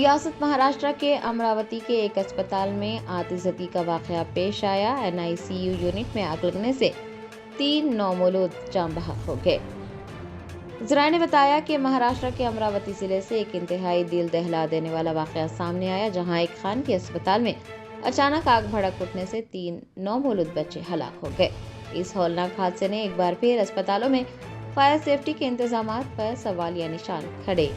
रियासत महाराष्ट्र के अमरावती के एक अस्पताल में आतिशबाजी का वाकया पेश आया। NICU यूनिट में आग लगने से 3 नौमौलूद जान बहक हो गए। ज़राए ने बताया कि महाराष्ट्र के अमरावती जिले से एक इंतहाई दिल दहला देने वाला वाकया सामने आया, जहां एक खानगी अस्पताल में अचानक आग भड़क उठने से 3 नौमौलूद बच्चे हलाक हो गए। इस हौलनाक हादसे ने एक बार फिर अस्पतालों में फायर सेफ्टी के इंतजामात पर सवालिया निशान खड़े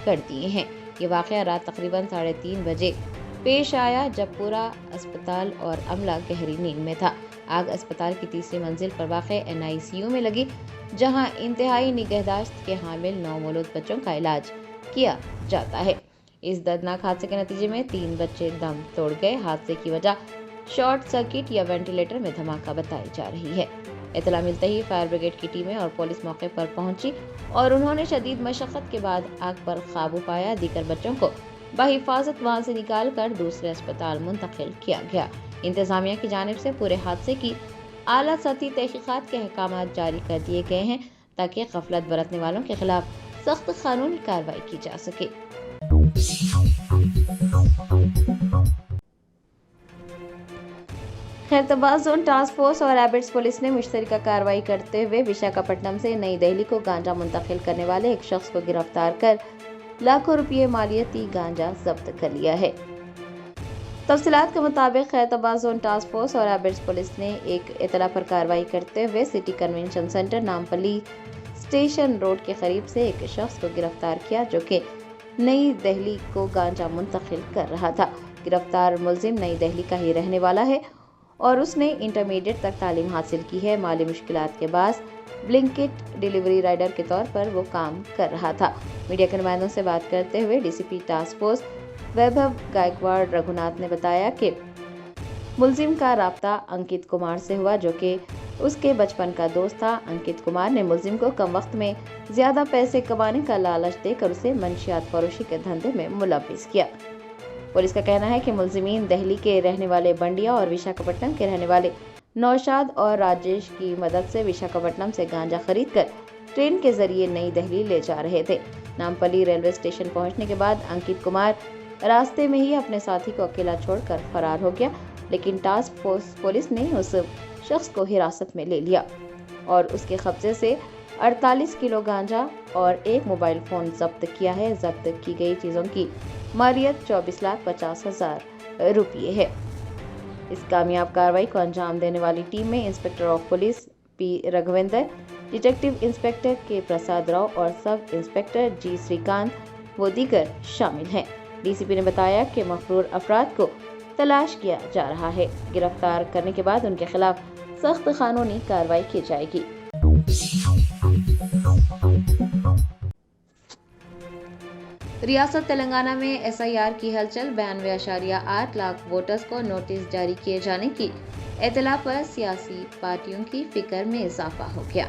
कर दिए हैं। ये वाकया रात तकरीबन 3:30 बजे पेश आया, जब पूरा अस्पताल और अमला गहरी नींद में था। आग अस्पताल की तीसरी मंजिल पर वाक़े NICU में लगी, जहां इंतहाई निगहदाश्त के हामिल नौमौलूद बच्चों का इलाज किया जाता है। इस दर्दनाक हादसे के नतीजे में 3 बच्चे दम तोड़ गए। हादसे की वजह शॉर्ट सर्किट या वेंटिलेटर में धमाका बताई जा रही है। इतला मिलते ही फायर ब्रिगेड की टीमें और पुलिस मौके पर पहुंची और उन्होंने शदीद मशक्कत के बाद आग पर काबू पाया। दीगर बच्चों को बहिफाजत वहां से निकाल कर दूसरे अस्पताल मुंतकिल किया गया। इंतजामिया की जानिब से पूरे हादसे की आला सतही तहकीकात के अहकाम जारी कर दिए गए हैं, ताकि गफलत बरतने वालों के खिलाफ सख्त कानूनी कार्रवाई की जा सके। खैरताबाद जोन टास्क फोर्स और एबिट्स पुलिस ने मुश्तरका कार्रवाई करते हुए विशाखापट्टनम से नई दिल्ली को गांजा मुंतकिल करने वाले एक शख्स को गिरफ्तार कर लाखों रुपये मालियती गांजा जब्त कर लिया है। तफसीलात के मुताबिक खैरताबाद जोन टास्क फोर्स और एबिट्स पुलिस ने एक इतला पर कार्रवाई करते हुए city convention centre Nampally station road के करीब से एक शख्स को गिरफ्तार किया, जो कि नई दिल्ली को गांजा मुंतकिल कर रहा था। गिरफ्तार मुलजिम नई दिल्ली का ही रहने वाला है और उसने इंटरमीडिएट तक तालीम हासिल की है। माली मुश्किलात के बाद ब्लिंकिट डिलीवरी राइडर के तौर पर वो काम कर रहा था। मीडिया के नुमाइंदों से बात करते हुए DCP टास्क फोर्स वैभव गायकवाड़ रघुनाथ ने बताया कि मुलजिम का राब्ता अंकित कुमार से हुआ, जो कि उसके बचपन का दोस्त था। अंकित कुमार ने मुलजिम को कम वक्त में ज्यादा पैसे कमाने का लालच देकर उसे मंशियात फरोशी के धंधे में मुलव्विस किया। पुलिस का कहना है कि मुलजिमीन दिल्ली के रहने वाले बंडिया और विशाखापट्टनम के रहने वाले नौशाद और राजेश की मदद से विशाखापट्टनम से गांजा खरीदकर ट्रेन के जरिए नई दिल्ली ले जा रहे थे। नामपल्ली रेलवे स्टेशन पहुंचने के बाद अंकित कुमार रास्ते में ही अपने साथी को अकेला छोड़कर फरार हो गया, लेकिन टास्क फोर्स पुलिस ने उस शख्स को हिरासत में ले लिया और उसके कब्जे से 48 किलो गांजा और एक मोबाइल फोन जब्त किया है। जब्त की गई चीजों की मालियत 24,50,000 रुपये है। इस कामयाब कार्रवाई को अंजाम देने वाली टीम में inspector of police P Raghuvendra, detective inspector K Prasad Rao और सब इंस्पेक्टर G श्रीकांत व दीगर शामिल हैं। DCP ने बताया कि मफरूर अफराद को तलाश किया जा रहा है। गिरफ्तार करने के बाद उनके खिलाफ सख्त कानूनी कार्रवाई की जाएगी। रियासत तेलंगाना में SIR की हलचल। 92.8 लाख वोटर्स को नोटिस जारी किए जाने की इत्तला पर सियासी पार्टियों की फिक्र में इजाफा हो गया।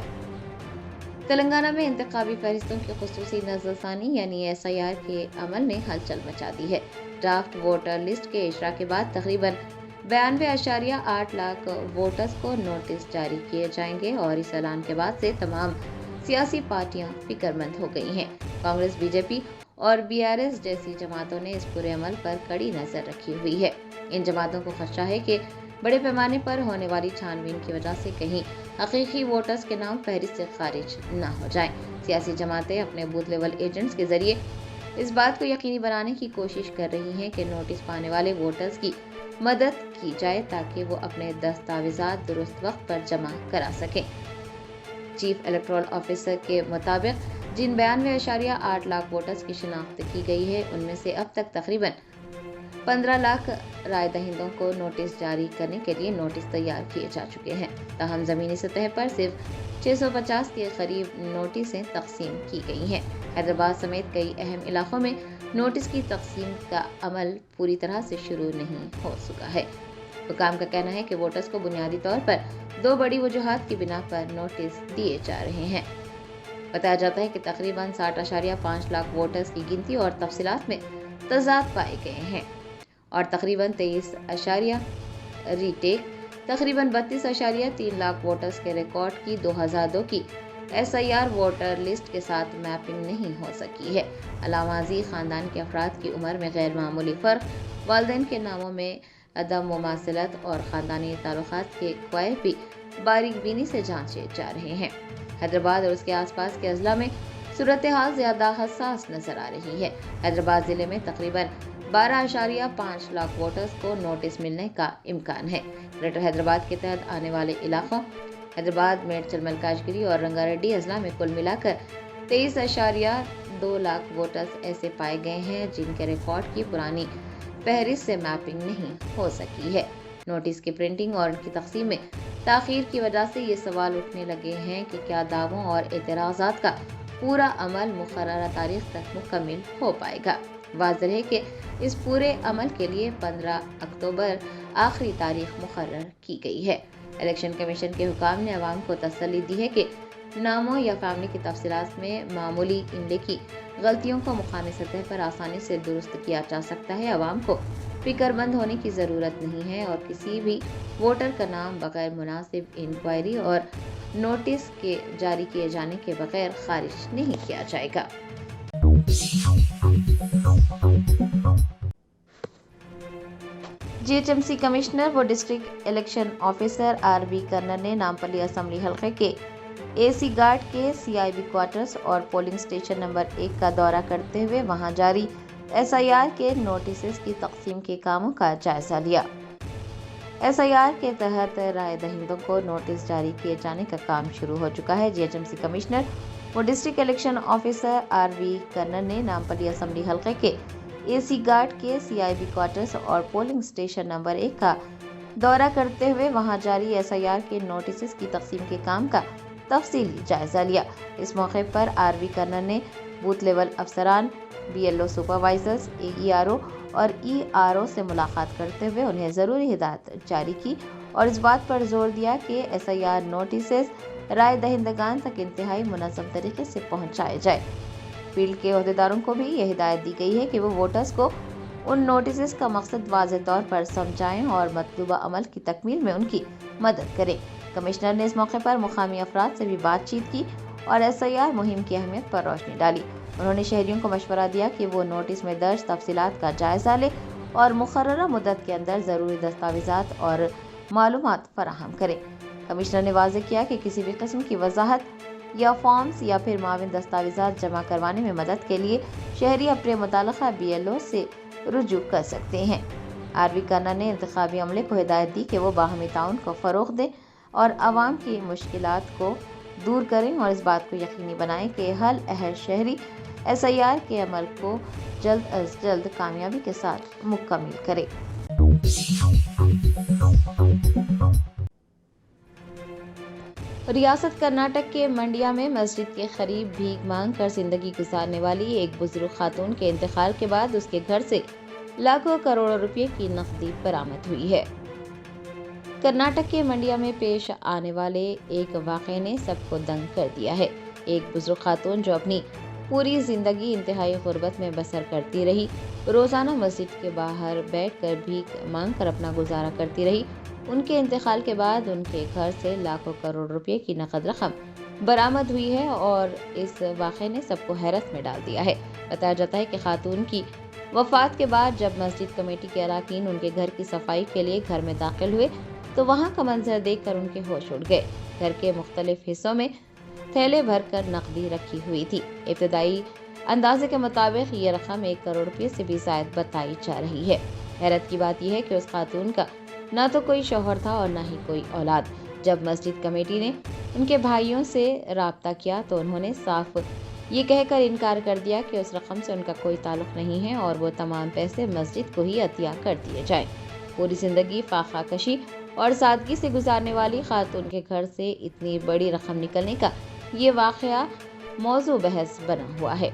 तेलंगाना में इंतखाबी फहरिस्तों की खुसूसी नजरसानी यानी SIR के अमल ने हलचल मचा दी है। ड्राफ्ट वोटर लिस्ट के इशरा के बाद तकरीबन 92.8 लाख वोटर्स को नोटिस जारी किए जाएंगे और इस ऐलान के बाद से तमाम सियासी पार्टियां फिक्रमंद हो गई हैं। कांग्रेस, BJP और BRS जैसी जमातों ने इस पूरे अमल पर कड़ी नजर रखी हुई है। इन जमातों को खदशा है कि बड़े पैमाने पर होने वाली छानबीन की वजह से कहीं हकीकी वोटर्स के नाम फहरिस्त से खारिज न हो जाएं। सियासी जमातें अपने बूथ लेवल एजेंट्स के जरिए इस बात को यकीनी बनाने की कोशिश कर रही हैं कि नोटिस पाने वाले वोटर्स की मदद की जाए, ताकि वो अपने दस्तावेजात दुरुस्त वक्त पर जमा करा सकें। चीफ इलेक्टोरल ऑफिसर के मुताबिक जिन 92.8 लाख वोटर्स की शिनाख्त की गई है, उनमें से अब तक तकरीबन 15 लाख राय दहिंदों को नोटिस जारी करने के लिए नोटिस तैयार किए जा चुके हैं। ताहम जमीनी सतह पर सिर्फ 650 के करीब नोटिसें तकसीम की गई हैं। हैदराबाद समेत कई अहम इलाकों में नोटिस की तकसीम का अमल पूरी तरह से शुरू नहीं हो सका है। हुकाम का कहना है कि वोटर्स को बुनियादी तौर पर 2 बड़ी वजूहात की बिना पर नोटिस दिए जा रहे हैं। बताया जाता है कि तकरीबन 60.5 लाख वोटर्स की गिनती और तफसीलात में तजाद पाए गए हैं और तकरीबन 23 रीटेक, तकरीबन 32.3 लाख वोटर्स के रिकॉर्ड की 2002 की SIR ووٹر لسٹ کے ساتھ میپنگ نہیں ہو سکی ہے۔ علامہ ازیں خاندان کے افراد کی عمر میں غیر معمولی فرق، والدین کے ناموں میں عدم مماثلت اور خاندانی تعلقات کے کوئے بھی باریک بینی سے جانچے جا رہے ہیں۔ حیدرآباد اور اس کے آس پاس کے اضلاع میں صورتحال زیادہ حساس نظر آ رہی ہے۔ حیدرآباد ضلع میں تقریباً 12.5 لاکھ ووٹرز کو نوٹس ملنے کا امکان ہے۔ گریٹر حیدرآباد کے تحت آنے والے علاقوں حیدرآباد، میڈچل، ملکاج گری اور رنگا ریڈی اضلاع میں کل ملا کر 23.2 لاکھ ووٹرز ایسے پائے گئے ہیں جن کے ریکارڈ کی پرانی فہرست سے میپنگ نہیں ہو سکی ہے۔ نوٹس کی پرنٹنگ اور ان کی تقسیم میں تاخیر کی وجہ سے یہ سوال اٹھنے لگے ہیں کہ کیا دعووں اور اعتراضات کا پورا عمل مقررہ تاریخ تک مکمل ہو پائے گا۔ واضح ہے کہ اس پورے عمل کے لیے 15 اکتوبر آخری تاریخ مقرر کی گئی ہے۔ الیکشن کمیشن کے حکام نے عوام کو تسلی دی ہے کہ ناموں یا فیملی کی تفصیلات میں معمولی املے کی غلطیوں کو مقامی سطح پر آسانی سے درست کیا جا سکتا ہے۔ عوام کو فکر مند ہونے کی ضرورت نہیں ہے اور کسی بھی ووٹر کا نام بغیر مناسب انکوائری اور نوٹس کے جاری کیے جانے کے بغیر خارج نہیں کیا جائے گا۔ GHMC کمشنر و district election officer RB corner نے نامپلی اسمبلی حلقے کے AC گارڈ کے CIB کوارٹرز اور پولنگ اسٹیشن نمبر 1 کا دورہ کرتے ہوئے وہاں جاری SIR کے نوٹسز کی تقسیم کے کاموں کا جائزہ لیا۔ SIR کے تحت رائے دہندوں کو نوٹس جاری کیے جانے کا کام شروع ہو چکا ہے۔ GHMC کمشنر و district election officer RB corner نے نامپلی اسمبلی حلقے کے AC گارڈ کے CIB کوارٹرز اور پولنگ اسٹیشن نمبر 1 کا دورہ کرتے ہوئے وہاں جاری SIR کے نوٹسز کی تقسیم کے کام کا تفصیلی جائزہ لیا۔ اس موقع پر RB کرنر نے بوتھ لیول افسران، BLO سپروائزرز، AERO اور ERO سے ملاقات کرتے ہوئے انہیں ضروری ہدایت جاری کی اور اس بات پر زور دیا کہ SIR نوٹسز رائے دہندگان تک انتہائی منظم طریقے سے پہنچائے جائے۔ فیلڈ کے عہدیداروں کو بھی یہ ہدایت دی گئی ہے کہ وہ ووٹرز کو ان نوٹسز کا مقصد واضح طور پر سمجھائیں اور مطلوبہ عمل کی تکمیل میں ان کی مدد کریں۔ کمشنر نے اس موقع پر مقامی افراد سے بھی بات چیت کی اور SIR مہم کی اہمیت پر روشنی ڈالی۔ انہوں نے شہریوں کو مشورہ دیا کہ وہ نوٹس میں درج تفصیلات کا جائزہ لیں اور مقررہ مدت کے اندر ضروری دستاویزات اور معلومات فراہم کریں۔ کمشنر نے واضح کیا کہ کسی بھی قسم کی وضاحت یا فارمز یا پھر معاون دستاویزات جمع کروانے میں مدد کے لیے شہری اپنے متعلقہ BLO سے رجوع کر سکتے ہیں۔ RB کرنر نے انتخابی عملے کو ہدایت دی کہ وہ باہمی تعاون کو فروغ دیں اور عوام کی مشکلات کو دور کریں اور اس بات کو یقینی بنائیں کہ ہر اہل شہری SIR کے عمل کو جلد از جلد کامیابی کے ساتھ مکمل کرے۔ ریاست کرناٹک کے منڈیا میں مسجد کے قریب بھیک مانگ کر زندگی گزارنے والی ایک بزرگ خاتون کے انتقال کے بعد اس کے گھر سے لاکھوں کروڑوں روپے کی نقدی برآمد ہوئی ہے۔ کرناٹک کے منڈیا میں پیش آنے والے ایک واقعے نے سب کو دنگ کر دیا ہے۔ ایک بزرگ خاتون جو اپنی پوری زندگی انتہائی غربت میں بسر کرتی رہی، روزانہ مسجد کے باہر بیٹھ کر بھیک مانگ کر اپنا گزارا کرتی رہی، ان کے انتقال کے بعد ان کے گھر سے لاکھوں کروڑ روپے کی نقد رقم برآمد ہوئی ہے اور اس واقعے نے سب کو حیرت میں ڈال دیا ہے۔ بتایا جاتا ہے کہ خاتون کی وفات کے بعد جب مسجد کمیٹی کے اراکین ان کے گھر کی صفائی کے لیے گھر میں داخل ہوئے تو وہاں کا منظر دیکھ کر ان کے ہوش اڑ گئے۔ گھر کے مختلف حصوں میں تھیلے بھر کر نقدی رکھی ہوئی تھی۔ ابتدائی اندازے کے مطابق یہ رقم 1 کروڑ روپے سے بھی زائد بتائی جا رہی ہے۔ حیرت کی بات یہ ہے کہ اس خاتون کا نہ تو کوئی شوہر تھا اور نہ ہی کوئی اولاد۔ جب مسجد کمیٹی نے ان کے بھائیوں سے رابطہ کیا تو انہوں نے صاف یہ کہہ کر انکار کر دیا کہ اس رقم سے ان کا کوئی تعلق نہیں ہے اور وہ تمام پیسے مسجد کو ہی عطیہ کر دیے جائیں۔ پوری زندگی فاقہ کشی اور سادگی سے گزارنے والی خاتون کے گھر سے اتنی بڑی رقم نکلنے کا یہ واقعہ موضوع بحث بنا ہوا ہے۔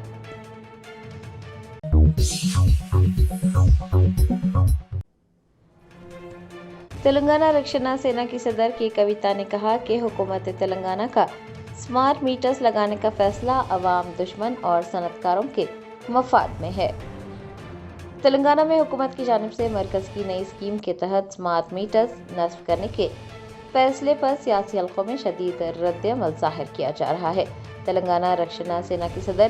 تلنگانہ رکشنا سینا کی صدر کے کویتا نے کہا کہ حکومت تلنگانہ کا سمارٹ میٹرز لگانے کا فیصلہ عوام دشمن اور صنعت کاروں کے مفاد میں ہے۔ تلنگانہ میں حکومت کی جانب سے مرکز کی نئی اسکیم کے تحت سمارٹ میٹرز نصب کرنے کے फैसले पर सियासी हलकों में शदीद रद्द-ए-अमल जाहिर किया जा रहा है। तेलंगाना रक्षणा सेना की सदर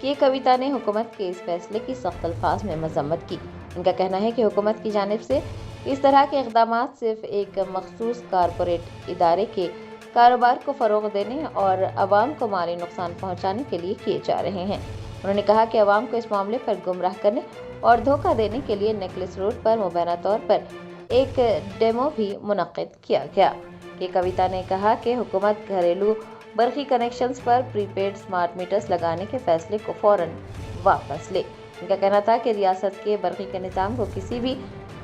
के कविता ने हुकूमत के इस फैसले की सख्त अल्फाज में मजम्मत की। उनका कहना है कि हुकूमत की जानिब से इस तरह के इक़दामात सिर्फ एक मखसूस कारपोरेट इदारे के कारोबार को फ़रोग़ देने और अवाम को माली नुकसान पहुँचाने के लिए किए जा रहे हैं। उन्होंने कहा कि अवाम को इस मामले पर गुमराह करने और धोखा देने के लिए नेकलेस रोड पर मुबैना तौर पर एक डेमो भी मुनक़्क़िद किया गया। के कविता ने कहा कि हुकूमत घरेलू बरक़ी कनेक्शंस पर प्रीपेड स्मार्ट मीटर्स लगाने के फैसले को फ़ौरन वापस ले। उनका कहना था कि रियासत के बरक़ी के निज़ाम को किसी भी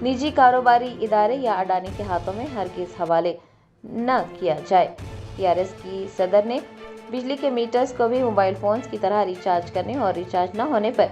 निजी कारोबारी इदारे या अडानी के हाथों में हरगिज़ हवाले न किया जाए। टीआरएस की सदर ने बिजली के मीटर्स को भी मोबाइल फ़ोन्स की तरह रिचार्ज करने और रिचार्ज न होने पर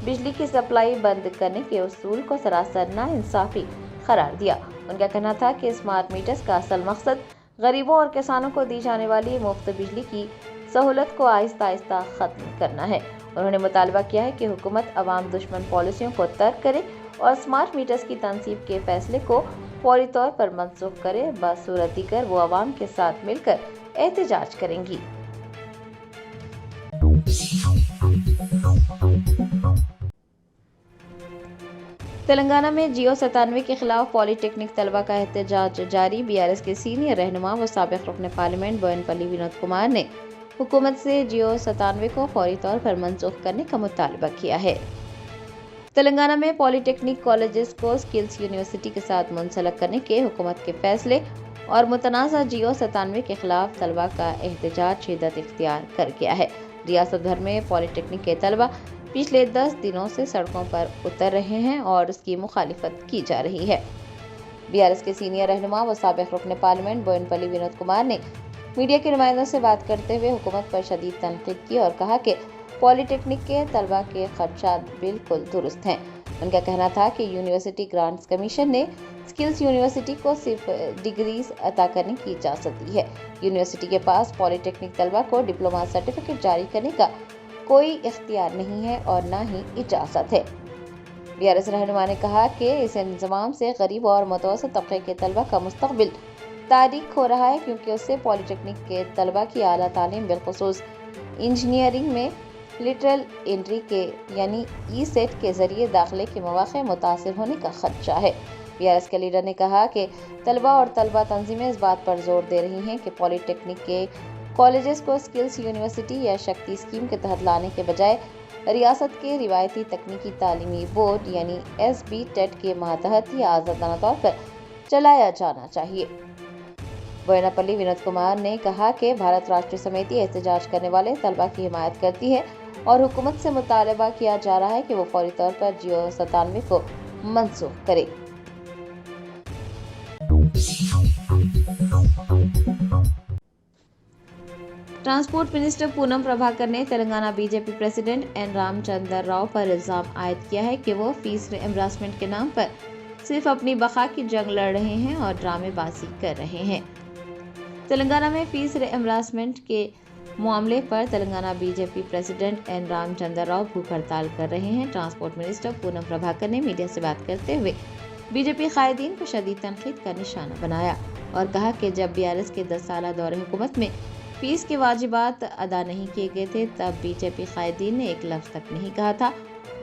बिजली की सप्लाई बंद करने के उसूल को सरासर नाइंसाफ़ी करार दिया। उनका कहना था कि स्मार्ट मीटर्स का असल मकसद गरीबों और किसानों को दी जाने वाली मुफ्त बिजली की सहूलत को आहिस्ता आहिस्ता ख़त्म करना है। उन्होंने मुतालबा किया है कि हुकूमत अवाम दुश्मन पॉलिसियों को तर्क करे और स्मार्ट मीटर्स की तनसीब के फैसले को फौरी तौर पर मनसूख करे। बसूरत दीगर वो अवाम के साथ मिलकर एहतजाज करेंगी। तेलंगाना में जियो 97 के खिलाफ पॉलिटेक्निक तलबा का एहतजाज जारी। बीआरएस के सीनियर रहनुमा व साबिक रुकन पार्लियामेंट बोयनपल्ली विनोद कुमार ने हुकूमत से जियो 97 को फौरी तौर पर मनसूख करने का मुतालबा किया है। तेलंगाना में पॉलिटेक्निक कॉलेजेस को स्किल्स यूनिवर्सिटी के साथ मुंसलिक करने के हुकूमत के फैसले और मुतनाज़ा जियो 97 के खिलाफ तलबा का एहतजाज शिद्दत इख्तियार कर गया है। रियासत भर में पॉलिटेक्निक के तलबा पिछले 10 दिनों से सड़कों पर उतर रहे हैं और उसकी मुखालिफत की जा रही है। बीआरएस के सीनियर रहनुमा व साबिक रुकन पार्लियामेंट बोयनपल्ली विनोद कुमार ने मीडिया के नुमाइंदों से बात करते हुए हुकूमत पर शदीद तनकीद की और कहा कि पॉलिटेक्निक के तलबा के खर्चात बिल्कुल दुरुस्त हैं। उनका कहना था कि यूनिवर्सिटी ग्रांट्स कमीशन ने स्किल्स यूनिवर्सिटी को सिर्फ डिग्रीज अता करने की इजाज़त दी है। यूनिवर्सिटी के पास पॉलिटेक्निक तलबा को डिप्लोमा सर्टिफिकेट जारी करने का कोई इख्तियार नहीं है और न ही इजाज़त है। बीआरएस रहनुमा ने कहा कि इस इंतज़ाम से गरीब और मुतवस्सित तबके के तलबा का मुस्तकबिल तारीख हो रहा है, क्योंकि उससे पॉलिटेक्निक के तलबा की आला तालीम बिलखुसूस इंजीनियरिंग में लिटरल एंट्री के यानी ई-सेट के जरिए दाखिले के मौक़े मुतासिर होने का खदशा है। बीआरएस के लीडर ने कहा कि तलबा और तलबा तंजीमें इस बात पर जोर दे रही हैं कि पॉलिटेक्निक के कॉलेजेस को स्किल्स यूनिवर्सिटी या शक्ति स्कीम के तहत लाने के बजाय रियासत के रिवायती तकनीकी तालीमी बोर्ड यानी SB-TET के मातहत या आज़ादाना तौर पर चलाया जाना चाहिए। बोयनपल्ली विनोद कुमार ने कहा कि भारत राष्ट्रीय समिति एहतजाज करने वाले तलबा की हिमायत करती है और हुकूमत से मुतालबा किया जा रहा है कि वो फौरी तौर पर जियो 97 को मनसूख करे। ट्रांसपोर्ट मिनिस्टर पूनम प्रभाकर ने तेलंगाना बीजेपी प्रेसिडेंट एन रामचंद्र राव पर इल्ज़ाम आयद किया है कि वो फीस रिएम्बर्समेंट के नाम पर सिर्फ अपनी बका की जंग लड़ रहे हैं और ड्रामेबाजी कर रहे हैं। तेलंगाना में फीस रिएम्बर्समेंट के मामले पर तेलंगाना बीजेपी प्रेसिडेंट एन रामचंद्र राव भूख हड़ताल कर रहे हैं। ट्रांसपोर्ट मिनिस्टर पूनम प्रभाकर ने मीडिया से बात करते हुए बीजेपी कायदीन को शदीद तनकीद का निशाना बनाया और कहा कि जब बीआरएस के 10 साल दौरे हुकूमत में फीस के वाजिबात अदा नहीं किए गए थे तब बीजेपी कायदीन ने एक लफ्ज़ तक नहीं कहा था,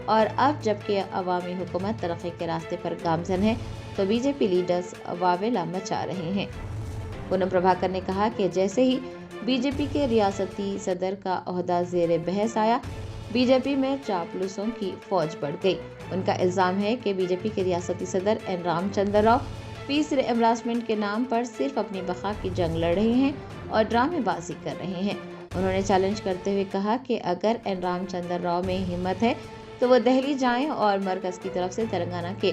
और अब जबकि अवामी हुकूमत तरक्की के रास्ते पर गामजन है तो बीजेपी लीडर्स वावेला मचा रहे हैं। पूनम प्रभाकर ने कहा कि जैसे ही बीजेपी के रियासती सदर का ओहदा ज़ेरे बहस आया, बीजेपी में चापलूसों की फौज बढ़ गई। उनका इल्ज़ाम है कि बीजेपी के रियासती सदर एन रामचंद्र राव फीस रिएम्बर्समेंट के नाम पर सिर्फ अपनी बका की जंग लड़ रहे हैं और ड्रामेबाजी कर रहे हैं। उन्होंने चैलेंज करते हुए कहा कि अगर एन रामचंद्र राव में हिम्मत है तो वो दिल्ली जाएं और मरकज़ की तरफ से तेलंगाना के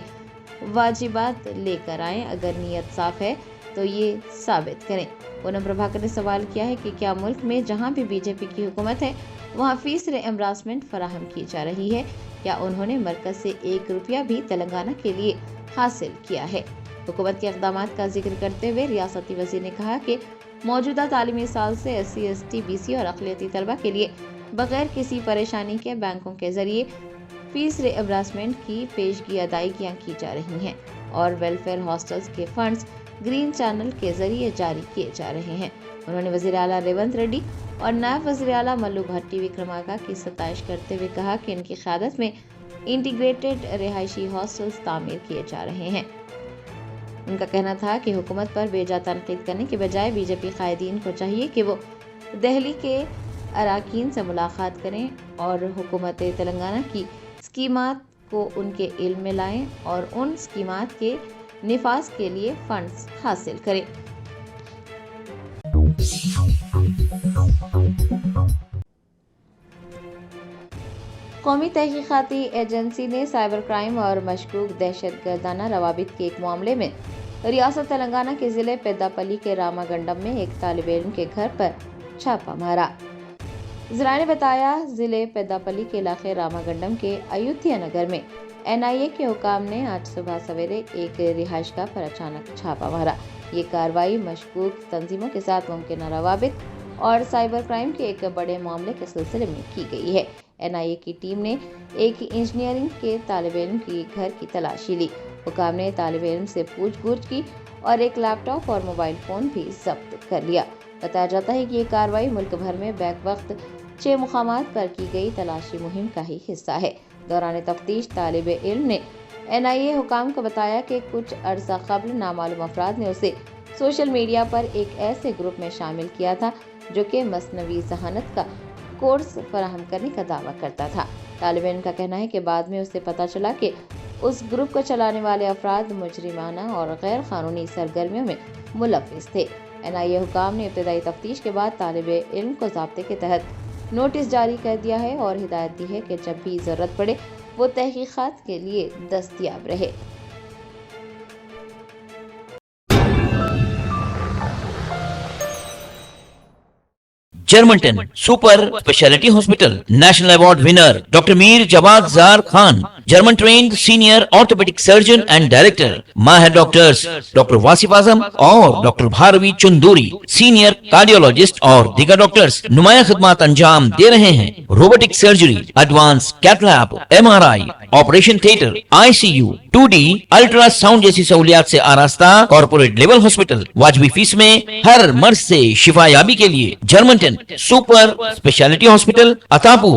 वाजिबात लेकर आएं। अगर नीयत साफ है तो ये साबित करें। पूनम प्रभाकर ने सवाल किया है कि क्या मुल्क में जहां भी बीजेपी की हुकूमत है वहां फीस रिएम्बर्समेंट फराहम की जा रही है? क्या उन्होंने मरकज़ से 1 रुपया भी तेलंगाना के लिए हासिल किया है? हुकूमत के इक़दामात का जिक्र करते हुए रियासती वज़ीर ने कहा कि मौजूदा तालीमी साल से SC, ST, BC और अक़लियती तलबा के लिए बग़ैर किसी परेशानी के बैंकों के ज़रिए फीस रिएम्बर्समेंट की पेशगी अदायगियाँ की जा रही हैं और वेलफेयर हॉस्टल्स के फंड्स ग्रीन चैनल के जरिए जारी किए जा रहे हैं। उन्होंने वज़ीर आला रेवंत रेड्डी और नायब वज़ीर आला मल्लू भट्टी विक्रमार्का की सताइश करते हुए कहा कि इनकी क़यादत में इंटीग्रेटेड रिहायशी हॉस्टल्स तामीर किए जा रहे हैं। उनका कहना था कि हुकूमत पर बेजा तनकीद करने के बजाय बीजेपी कायदीन को चाहिए कि वो दिल्ली के अराकीन से मुलाकात करें और हुकूमत तेलंगाना की स्कीमात को उनके इल्म में लाएं और उन स्कीमात के निफाज के लिए फंड्स हासिल करें। कौमी तहकीकाती एजेंसी ने साइबर क्राइम और मशकूक दहशतगर्दाना रवाबित के एक मामले में रियासत तेलंगाना के ज़िले पेद्दापल्ली के रामागंडम में एक तालिब इल्म के घर पर छापा मारा। ज़राए ने बताया, ज़िले पेद्दापल्ली के इलाके रामागंडम के अयोध्या नगर में NIA के हुकाम ने आज सुबह सवेरे एक रिहाइशगाह पर अचानक छापा मारा। ये कार्रवाई मशकूक तंजीमों के साथ मुमकिन रवाबित और साइबर क्राइम के एक बड़े मामले के सिलसिले में की गई है। NIA की टीम ने एक इंजीनियरिंग के तालिब इल्म की घर की तलाशी ली। हुकाम ने तालिब इल्म से पूछ-गुछ की और एक लैपटॉप और मोबाइल फ़ोन भी जब्त कर लिया। बताया जाता है कि ये कार्रवाई मुल्क भर में बैक वक्त 6 मुकामात पर की गई तलाशी मुहिम का ही हिस्सा है। दौरान तफ्तीश तालिब इल्म ने NIA हुकाम को बताया कि कुछ अरसा कबल नामालूम अफराद ने उसे सोशल मीडिया पर एक ऐसे ग्रुप में शामिल किया था जो कि मसनवी ज़हानत का कोर्स फराहम करने का दावा करता था। तालिब इल्म का कहना है कि बाद में उसे पता चला कि उस ग्रुप को चलाने वाले अफराद मुजरिमाना और गैर कानूनी सरगर्मियों में मुलव्विस थे। NIA हुकाम ने इब्तदाई तफ्तीश के बाद तालिब इल्म को ज़ाब्ते के तहत नोटिस जारी कर दिया है और हिदायत दी है कि जब भी ज़रूरत पड़े वो तहकीकात के लिए दस्तयाब रहे। Germantown Super Speciality Hospital National Award winner Dr. Mir Jawad Zar Khan, German trained senior orthopedic surgeon and director, Mahir doctors Dr. Wasif Azam और Dr. Bharvi Chunduri, senior cardiologist और दीगर डॉक्टर्स नुमाया खिदमत अंजाम दे रहे हैं। Robotic surgery, advance cath lab, MRI, operation theatre, ICU, 2D ultrasound जैसी सहूलियात से आरास्ता कॉर्पोरेट लेवल हॉस्पिटल वाजबी फीस में हर मर्ज से शिफायाबी के लिए Germanten super speciality hospital, Attapur.